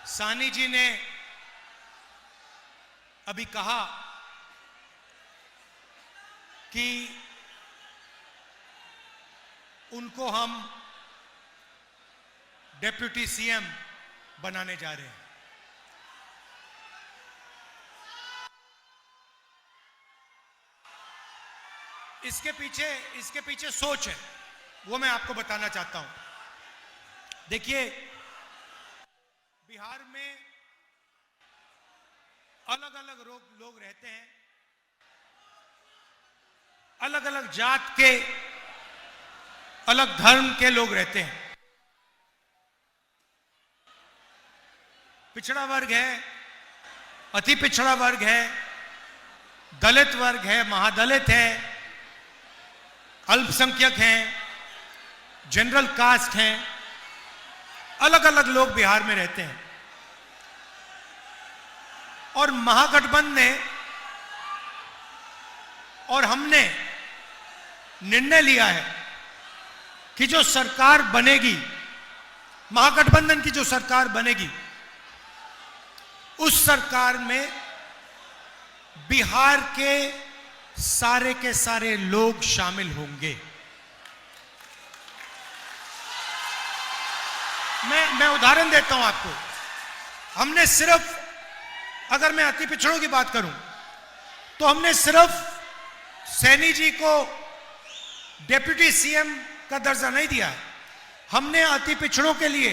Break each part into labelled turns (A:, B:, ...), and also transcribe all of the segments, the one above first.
A: सानी जी ने अभी कहा कि उनको हम डिप्टी सीएम बनाने जा रहे हैं। इसके पीछे सोच है, वो मैं आपको बताना चाहता हूं। देखिए, बिहार में अलग अलग लोग रहते हैं, अलग अलग जात के, अलग धर्म के लोग रहते हैं। पिछड़ा वर्ग है, अति पिछड़ा वर्ग है, दलित वर्ग है, महादलित है, अल्पसंख्यक हैं, जनरल कास्ट हैं, अलग अलग लोग बिहार में रहते हैं। और महागठबंधन ने और हमने निर्णय लिया है कि जो सरकार बनेगी, महागठबंधन की जो सरकार बनेगी, उस सरकार में बिहार के सारे लोग शामिल होंगे। मैं उदाहरण देता हूं आपको। हमने सिर्फ, अगर मैं अति पिछड़ों की बात करूं, तो हमने सिर्फ सैनी जी को डिप्टी सीएम का दर्जा नहीं दिया है। हमने अति पिछड़ों के लिए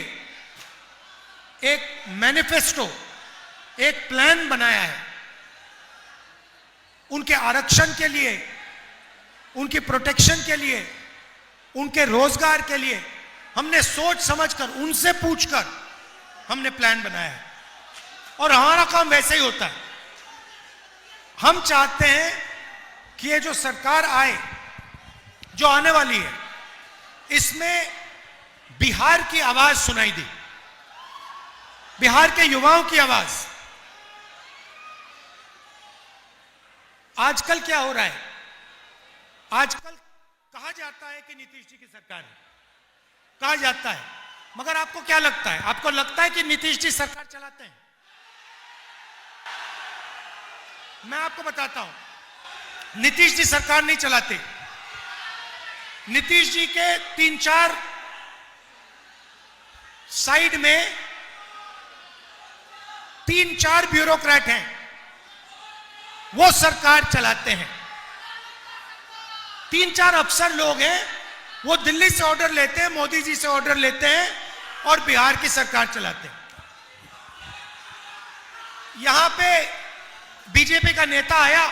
A: एक मैनिफेस्टो, एक प्लान बनाया है। उनके आरक्षण के लिए, उनकी प्रोटेक्शन के लिए, उनके रोजगार के लिए हमने सोच समझकर, उनसे पूछकर हमने प्लान बनाया है। और हमारा काम वैसे ही होता है। हम चाहते हैं कि ये जो सरकार आए, जो आने वाली है, इसमें बिहार की आवाज सुनाई दे, बिहार के युवाओं की आवाज। आजकल क्या हो रहा है? आजकल कहा जाता है कि नीतीश जी की सरकार है, कहा जाता है, मगर आपको क्या लगता है? आपको लगता है कि नीतीश जी सरकार चलाते हैं? मैं आपको बताता हूं, नीतीश जी सरकार नहीं चलाते। नीतीश जी के 3-4 साइड में 3-4 ब्यूरोक्रेट हैं, वो सरकार चलाते हैं। 3-4 अफसर लोग हैं, वो दिल्ली से ऑर्डर लेते हैं, मोदी जी से ऑर्डर लेते हैं और बिहार की सरकार चलाते हैं। यहां पे बीजेपी का नेता आया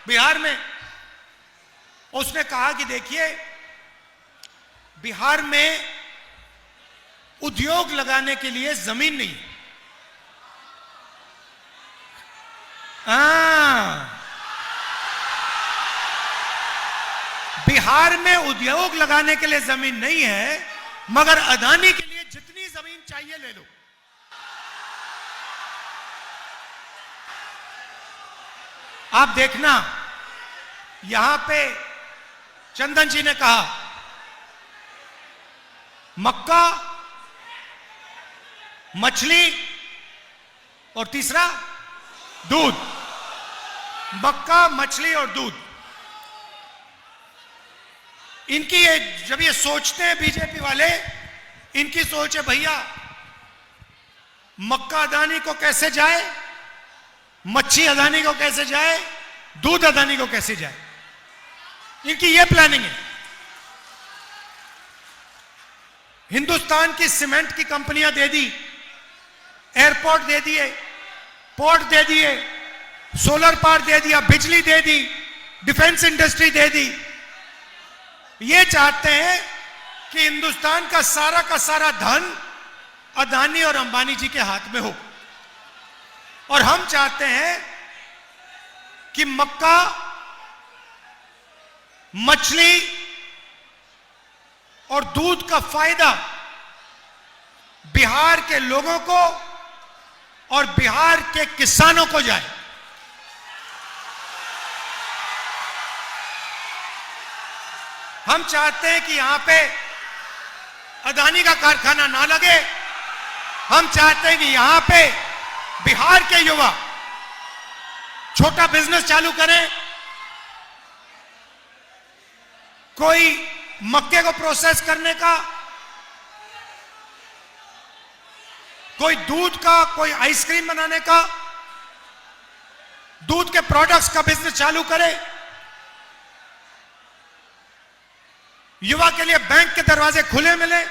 A: बिहार में, उसने कहा कि देखिए, बिहार में उद्योग लगाने के लिए जमीन नहीं है। बिहार में उद्योग लगाने के लिए जमीन नहीं है, मगर अदानी के लिए जितनी जमीन चाहिए ले लो। आप देखना, यहां पे चंदन जी ने कहा मक्का, मछली और तीसरा दूध। मक्का, मछली और दूध। इनकी ये, जब ये सोचते हैं बीजेपी वाले, इनकी सोच है भैया मक्का अदानी को कैसे जाए, मच्छी अदानी को कैसे जाए, दूध अदानी को कैसे जाए। इनकी ये प्लानिंग है। हिंदुस्तान की सीमेंट की कंपनियां दे दी, एयरपोर्ट दे दिए, पोर्ट दे दिए, सोलर पावर दे दिया, बिजली दे दी, डिफेंस इंडस्ट्री दे दी। ये चाहते हैं कि हिंदुस्तान का सारा धन अदानी और अंबानी जी के हाथ में हो। और हम चाहते हैं कि मक्का, मछली और दूध का फायदा बिहार के लोगों को और बिहार के किसानों को जाए। हम चाहते हैं कि यहां पे अदानी का कारखाना ना लगे, हम चाहते हैं कि यहां पे बिहार के युवा छोटा बिजनेस चालू करें, कोई मक्के को प्रोसेस करने का, कोई दूध का, कोई आइसक्रीम बनाने का, दूध के प्रोडक्ट्स का बिजनेस चालू करे। युवा के लिए बैंक के दरवाजे खुले मिले,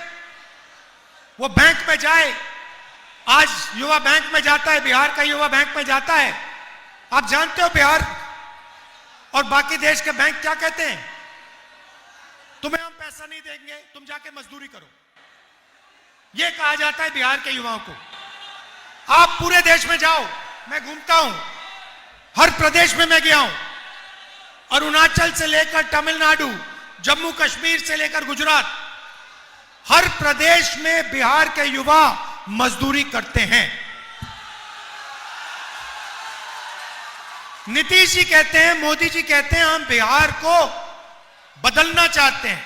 A: वो बैंक में जाए। आज युवा बैंक में जाता है, बिहार का युवा बैंक में जाता है। आप जानते हो बिहार और बाकी देश के बैंक क्या कहते हैं? तुम्हें हम पैसा नहीं देंगे, तुम जाके मजदूरी करो। यह कहा जाता है बिहार के युवाओं को। आप पूरे देश में जाओ, मैं घूमता हूं, हर प्रदेश में मैं गया हूं, अरुणाचल से लेकर तमिलनाडु, जम्मू कश्मीर से लेकर गुजरात, हर प्रदेश में बिहार के युवा मजदूरी करते हैं। नीतीश जी कहते हैं, मोदी जी कहते हैं, हम बिहार को बदलना चाहते हैं।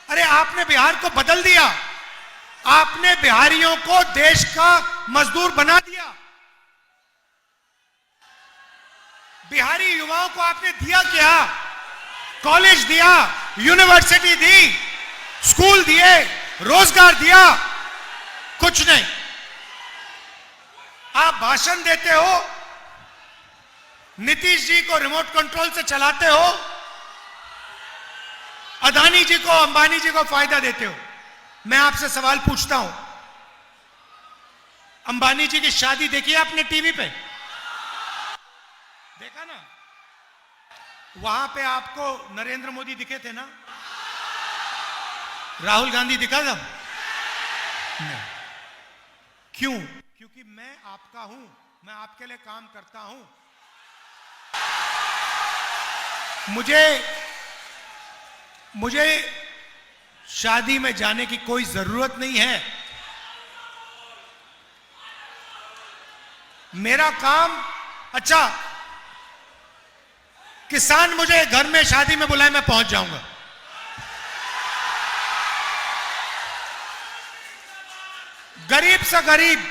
A: अरे आपने बिहार को बदल दिया, आपने बिहारियों को देश का मजदूर बना दिया। बिहारी युवाओं को आपने दिया क्या? कॉलेज दिया, यूनिवर्सिटी दी, स्कूल दिए, रोजगार दिया? कुछ नहीं। आप भाषण देते हो, नीतीश जी को रिमोट कंट्रोल से चलाते हो, अदानी जी को, अंबानी जी को फायदा देते हो। मैं आपसे सवाल पूछता हूं, अंबानी जी की शादी देखी आपने टीवी पे? देखा ना? वहां पे आपको नरेंद्र मोदी दिखे थे ना? राहुल गांधी दिखा था? नहीं। क्यों? क्योंकि मैं आपका हूं, मैं आपके लिए काम करता हूं। मुझे शादी में जाने की कोई जरूरत नहीं है। मेरा काम, अच्छा किसान मुझे घर में शादी में बुलाए, मैं पहुंच जाऊंगा। गरीब से गरीब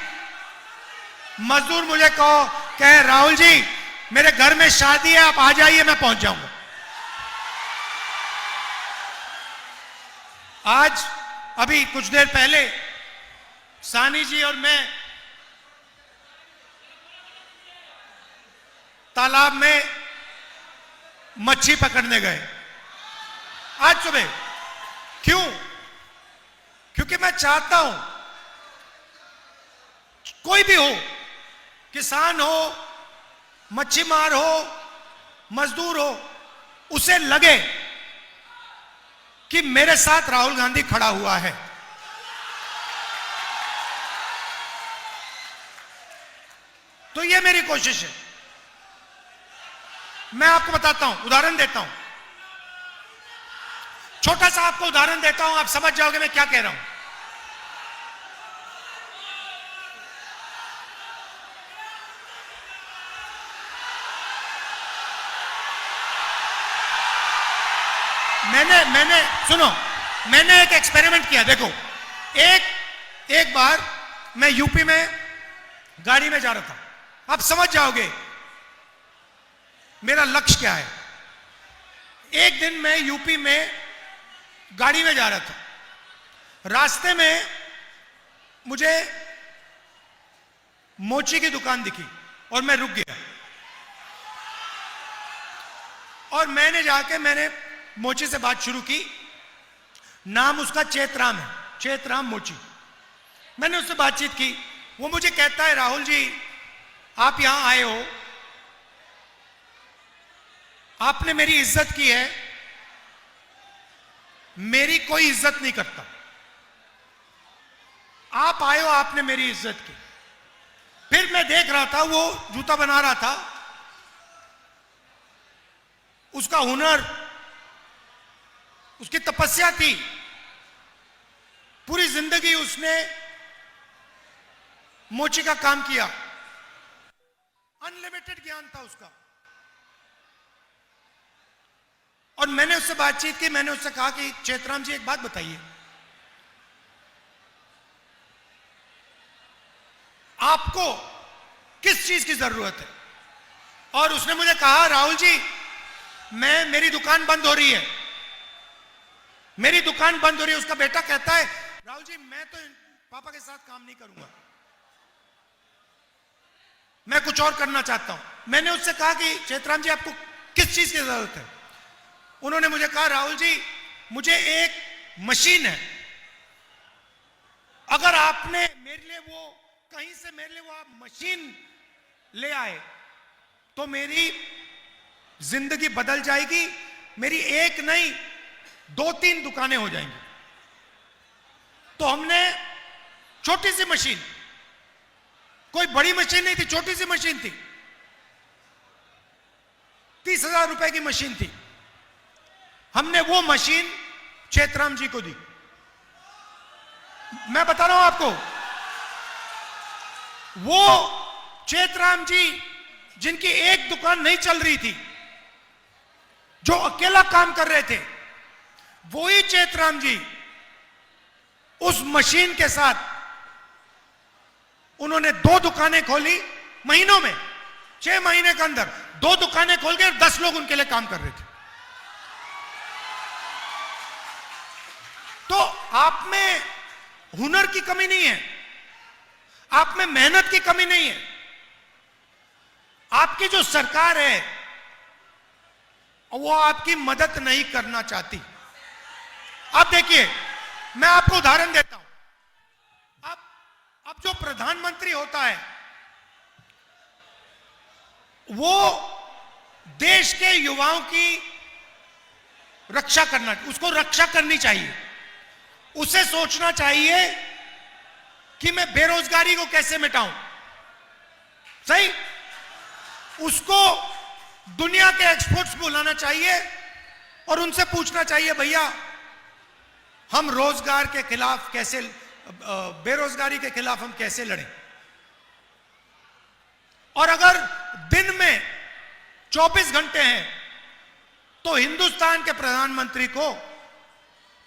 A: मजदूर मुझे कहे राहुल जी मेरे घर में शादी है, आप आ जाइए, मैं पहुंच जाऊंगा। आज अभी कुछ देर पहले सानी जी और मैं तालाब में मच्छी पकड़ने गए आज सुबह। क्यों? क्योंकि मैं चाहता हूं कोई भी हो, किसान हो, मच्छी मार हो, मजदूर हो, उसे लगे कि मेरे साथ राहुल गांधी खड़ा हुआ है। तो यह मेरी कोशिश है। मैं आपको बताता हूं, उदाहरण देता हूं, छोटा सा आपको उदाहरण देता हूं, आप समझ जाओगे मैं क्या कह रहा हूं। मैंने सुनो, मैंने एक एक्सपेरिमेंट किया। देखो, एक बार मैं यूपी में गाड़ी में जा रहा था, आप समझ जाओगे मेरा लक्ष्य क्या है। एक दिन मैं यूपी में गाड़ी में जा रहा था, रास्ते में मुझे मोची की दुकान दिखी और मैं रुक गया और मैंने मोची से बात शुरू की। नाम उसका चेतराम है, चेतराम मोची। मैंने उससे बातचीत की। वो मुझे कहता है राहुल जी आप यहां आए हो, आपने मेरी इज्जत की है, मेरी कोई इज्जत नहीं करता। आप आए हो, आपने मेरी इज्जत की। फिर मैं देख रहा था वो जूता बना रहा था, उसका हुनर, उसकी तपस्या थी। पूरी जिंदगी उसने मोची का काम किया, अनलिमिटेड ज्ञान था उसका। और मैंने उससे बातचीत की, मैंने उससे कहा कि चेतराम जी एक बात बताइए, आपको किस चीज की जरूरत है? और उसने मुझे कहा, राहुल जी मेरी दुकान बंद हो रही है, मेरी दुकान बंद हो रही है। उसका बेटा कहता है, राहुल जी मैं तो पापा के साथ काम नहीं करूंगा, मैं कुछ और करना चाहता हूं। मैंने उससे कहा कि चेतराम जी आपको किस चीज की जरूरत है? उन्होंने मुझे कहा, राहुल जी मुझे एक मशीन है, अगर आपने मेरे लिए वो कहीं से मेरे लिए वो आप मशीन ले आए तो मेरी जिंदगी बदल जाएगी, मेरी एक नहीं 2-3 दुकानें हो जाएंगी। तो हमने छोटी सी मशीन, कोई बड़ी मशीन नहीं थी, छोटी सी मशीन थी, 30,000 रुपए की मशीन थी। हमने वो मशीन चेतराम जी को दी। मैं बता रहा हूं आपको, वो चेतराम जी जिनकी एक दुकान नहीं चल रही थी, जो अकेला काम कर रहे थे, वही चेतराम जी उस मशीन के साथ उन्होंने 2 दुकानें खोली महीनों में, 6 महीने के अंदर 2 दुकानें खोल के 10 लोग उनके लिए काम कर रहे थे। तो आप में हुनर की कमी नहीं है, आप में मेहनत की कमी नहीं है। आपकी जो सरकार है वो आपकी मदद नहीं करना चाहती। आप देखिए, मैं आपको उदाहरण देता हूं। अब जो प्रधानमंत्री होता है वो देश के युवाओं की रक्षा करना, उसको रक्षा करनी चाहिए। उसे सोचना चाहिए कि मैं बेरोजगारी को कैसे मिटाऊं। सही? उसको दुनिया के एक्सपर्ट्स को बुलाना चाहिए और उनसे पूछना चाहिए, भैया हम रोजगार के खिलाफ कैसे, बेरोजगारी के खिलाफ हम कैसे लड़ें। और अगर दिन में 24 घंटे हैं तो हिंदुस्तान के प्रधानमंत्री को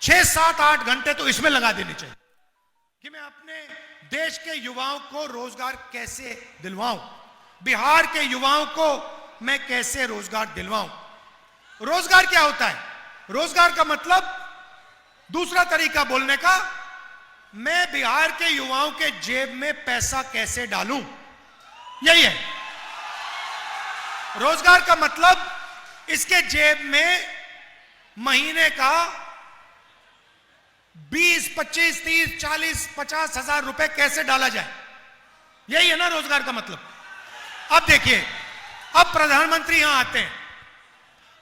A: 6, 7, 8 घंटे तो इसमें लगा देने चाहिए कि मैं अपने देश के युवाओं को रोजगार कैसे दिलवाऊं, बिहार के युवाओं को मैं कैसे रोजगार दिलवाऊं। रोजगार क्या होता है? रोजगार का मतलब, दूसरा तरीका बोलने का, मैं बिहार के युवाओं के जेब में पैसा कैसे डालूं, यही है रोजगार का मतलब। इसके जेब में महीने का 20, 25, 30, 40, 50 हजार रुपए कैसे डाला जाए, यही है ना रोजगार का मतलब। अब देखिए, अब प्रधानमंत्री यहां आते हैं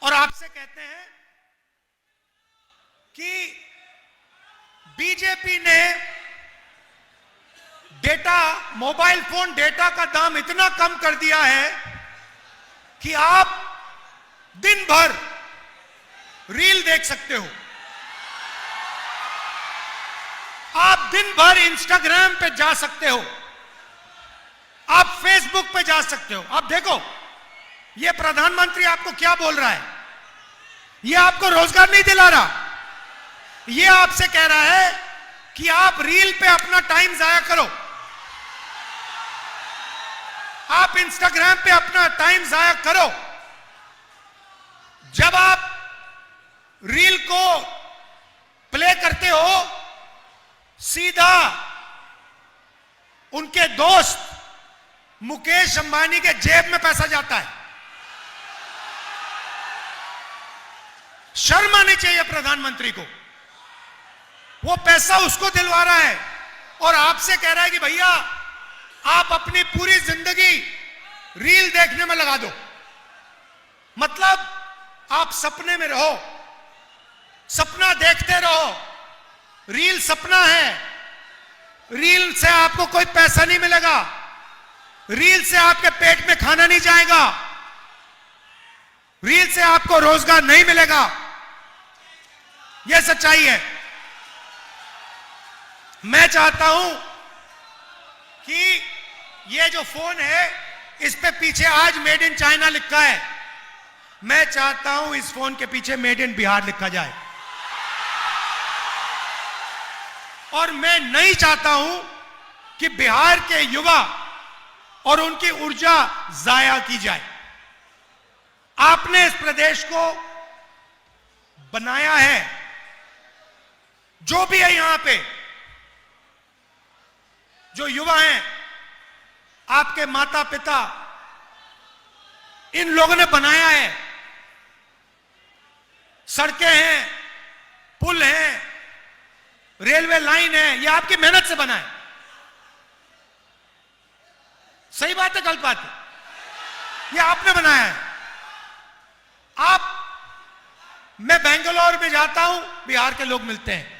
A: और आपसे कहते हैं कि बीजेपी ने डेटा, मोबाइल फोन डेटा का दाम इतना कम कर दिया है कि आप दिन भर रील देख सकते हो, आप दिन भर इंस्टाग्राम पे जा सकते हो, आप फेसबुक पे जा सकते हो। आप देखो, ये प्रधानमंत्री आपको क्या बोल रहा है? ये आपको रोजगार नहीं दिला रहा, ये आपसे कह रहा है कि आप रील पे अपना टाइम जाया करो, आप इंस्टाग्राम पे अपना टाइम जाया करो। जब आप रील को प्ले करते हो, सीधा उनके दोस्त मुकेश अंबानी के जेब में पैसा जाता है। शर्म आनी चाहिए प्रधानमंत्री को। वो पैसा उसको दिलवा रहा है और आपसे कह रहा है कि भैया आप अपनी पूरी जिंदगी रील देखने में लगा दो। मतलब आप सपने में रहो, सपना देखते रहो। रील सपना है, रील से आपको कोई पैसा नहीं मिलेगा, रील से आपके पेट में खाना नहीं जाएगा, रील से आपको रोजगार नहीं मिलेगा। यह सच्चाई है। मैं चाहता हूं कि यह जो फोन है इस पे पीछे आज मेड इन चाइना लिखा है, मैं चाहता हूं इस फोन के पीछे मेड इन बिहार लिखा जाए। और मैं नहीं चाहता हूं कि बिहार के युवा और उनकी ऊर्जा जाया की जाए। आपने इस प्रदेश को बनाया है, जो भी है यहां पे, जो युवा हैं, आपके माता पिता, इन लोगों ने बनाया है। सड़कें हैं, पुल हैं, रेलवे लाइन है, यह आपकी मेहनत से बना है। सही बात है, गलत बात है? यह आपने बनाया है। मैं बेंगलोर में जाता हूं, बिहार के लोग मिलते हैं।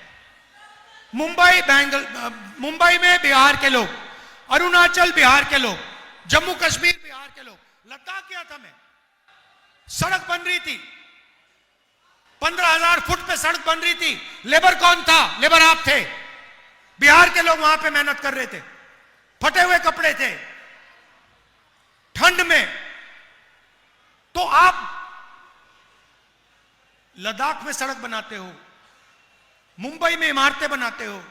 A: मुंबई में बिहार के लोग, अरुणाचल बिहार के लोग, जम्मू कश्मीर बिहार के लोग, लद्दाख गया था मैं, सड़क बन रही थी, 15,000 फुट पे सड़क बन रही थी। लेबर कौन था? लेबर आप थे। बिहार के लोग वहां पे मेहनत कर रहे थे, फटे हुए कपड़े थे, ठंड में। तो आप लद्दाख में सड़क बनाते हो, मुंबई में इमारतें बनाते हो,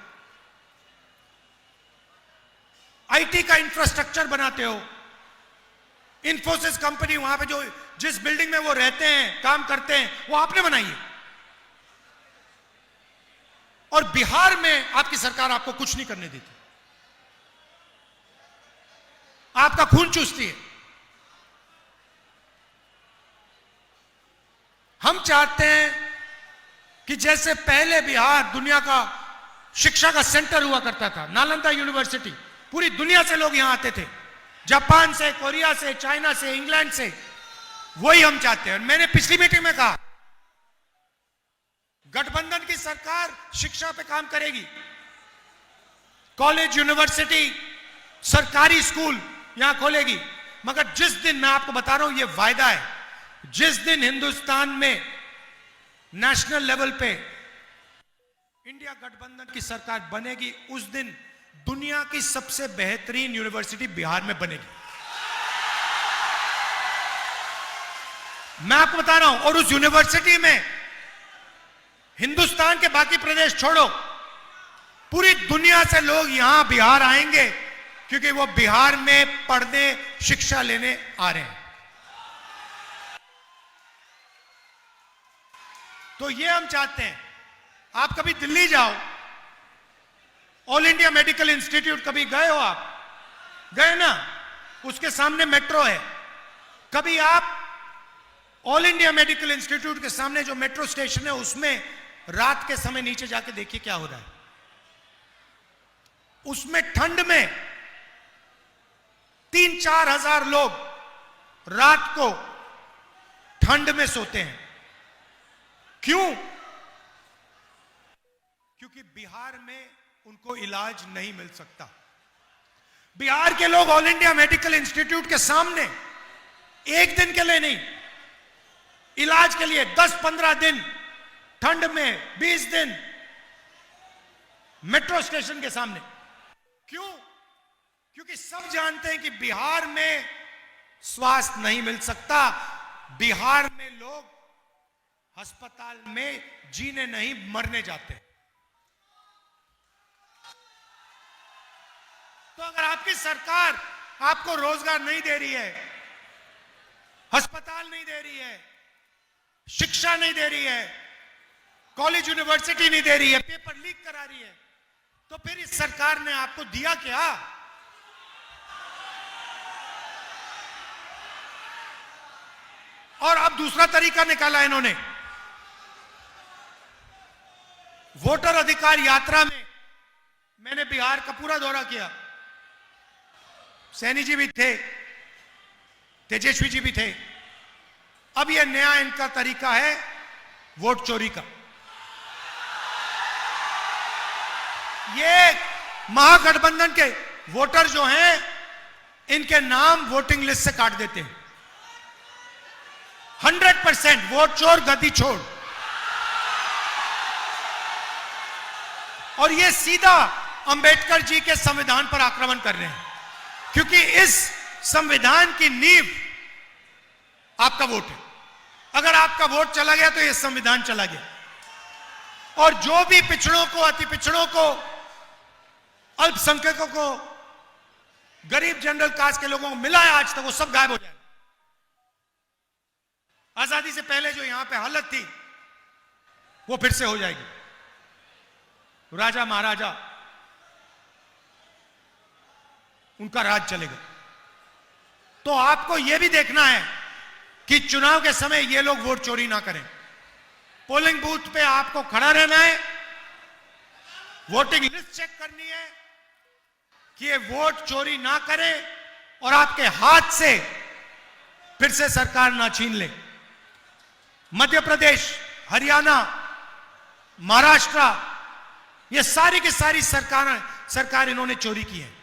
A: आईटी का इंफ्रास्ट्रक्चर बनाते हो। इंफोसिस कंपनी वहां पे जो जिस बिल्डिंग में वो रहते हैं, काम करते हैं, वो आपने बनाई है। और बिहार में आपकी सरकार आपको कुछ नहीं करने देती, आपका खून चूसती है। हम चाहते हैं कि जैसे पहले बिहार दुनिया का शिक्षा का सेंटर हुआ करता था, नालंदा यूनिवर्सिटी, पूरी दुनिया से लोग यहां आते थे, जापान से, कोरिया से, चाइना से, इंग्लैंड से, वही हम चाहते हैं। मैंने पिछली मीटिंग में कहा, गठबंधन की सरकार शिक्षा पे काम करेगी। कॉलेज, यूनिवर्सिटी, सरकारी स्कूल यहां खोलेगी। मगर जिस दिन, मैं आपको बता रहा हूं, यह वायदा है, जिस दिन हिंदुस्तान में नेशनल लेवल पे इंडिया गठबंधन की सरकार बनेगी, उस दिन दुनिया की सबसे बेहतरीन यूनिवर्सिटी बिहार में बनेगी। मैं आपको बता रहा हूं। और उस यूनिवर्सिटी में हिंदुस्तान के बाकी प्रदेश छोड़ो, पूरी दुनिया से लोग यहां बिहार आएंगे, क्योंकि वो बिहार में पढ़ने, शिक्षा लेने आ रहे हैं। तो ये हम चाहते हैं। आप कभी दिल्ली जाओ, ऑल इंडिया मेडिकल इंस्टीट्यूट, कभी गए हो? आप गए ना? उसके सामने मेट्रो है। कभी आप ऑल इंडिया मेडिकल इंस्टीट्यूट के सामने जो मेट्रो स्टेशन है, उसमें रात के समय नीचे जाके देखिए क्या हो रहा है। उसमें ठंड में 3-4 हजार लोग रात को ठंड में सोते हैं। क्यों? क्योंकि बिहार में उनको इलाज नहीं मिल सकता। बिहार के लोग ऑल इंडिया मेडिकल इंस्टीट्यूट के सामने एक दिन के लिए नहीं, इलाज के लिए 10-15 दिन, ठंड में 20 दिन मेट्रो स्टेशन के सामने। क्यों? क्योंकि सब जानते हैं कि बिहार में स्वास्थ्य नहीं मिल सकता। बिहार में लोग अस्पताल में जीने नहीं, मरने जाते हैं। तो अगर आपकी सरकार आपको रोजगार नहीं दे रही है, अस्पताल नहीं दे रही है, शिक्षा नहीं दे रही है, कॉलेज यूनिवर्सिटी नहीं दे रही है, पेपर लीक करा रही है, तो फिर इस सरकार ने आपको दिया क्या? और अब दूसरा तरीका निकाला इन्होंने। वोटर अधिकार यात्रा में मैंने बिहार का पूरा दौरा किया। सैनी जी भी थे, तेजस्वी जी भी थे। अब यह नया इनका तरीका है वोट चोरी का। ये महागठबंधन के वोटर जो हैं, इनके नाम वोटिंग लिस्ट से काट देते हैं। 100% वोट चोर गद्दी छोड़। और ये सीधा अंबेडकर जी के संविधान पर आक्रमण कर रहे हैं, क्योंकि इस संविधान की नींव आपका वोट है। अगर आपका वोट चला गया तो यह संविधान चला गया। और जो भी पिछड़ों को, अति पिछड़ों को, अल्पसंख्यकों को गरीब जनरल कास्ट के लोगों को मिला है आज तक, वो सब गायब हो जाए। आजादी से पहले जो यहां पे हालत थी वो फिर से हो जाएगी। राजा महाराजा उनका राज चलेगा। तो आपको यह भी देखना है कि चुनाव के समय ये लोग वोट चोरी ना करें। पोलिंग बूथ पे आपको खड़ा रहना है, वोटिंग लिस्ट चेक करनी है कि ये वोट चोरी ना करे और आपके हाथ से फिर से सरकार ना छीन ले। मध्य प्रदेश, हरियाणा, महाराष्ट्र, ये सारी की सारी सरकार इन्होंने चोरी की है।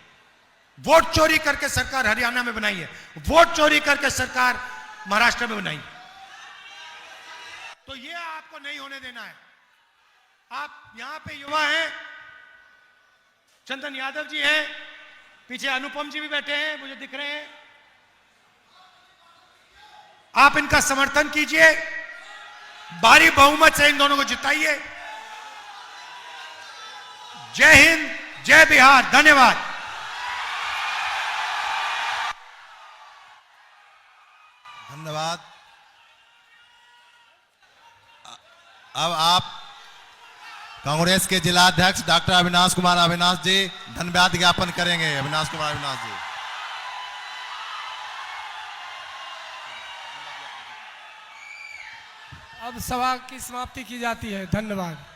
A: वोट चोरी करके सरकार हरियाणा में बनाई है, वोट चोरी करके सरकार महाराष्ट्र में बनाई। तो ये आपको नहीं होने देना है। आप यहां पे युवा हैं, चंदन यादव जी हैं, पीछे अनुपम जी भी बैठे हैं, मुझे दिख रहे हैं। आप इनका समर्थन कीजिए, भारी बहुमत से इन दोनों को जिताइए। जय हिंद, जय बिहार, धन्यवाद।
B: धन्यवाद। अब आप कांग्रेस के जिला अध्यक्ष डॉक्टर अविनाश कुमार अविनाश जी धन्यवाद ज्ञापन करेंगे। अविनाश कुमार अविनाश जी।
C: अब सभा की समाप्ति की जाती है। धन्यवाद।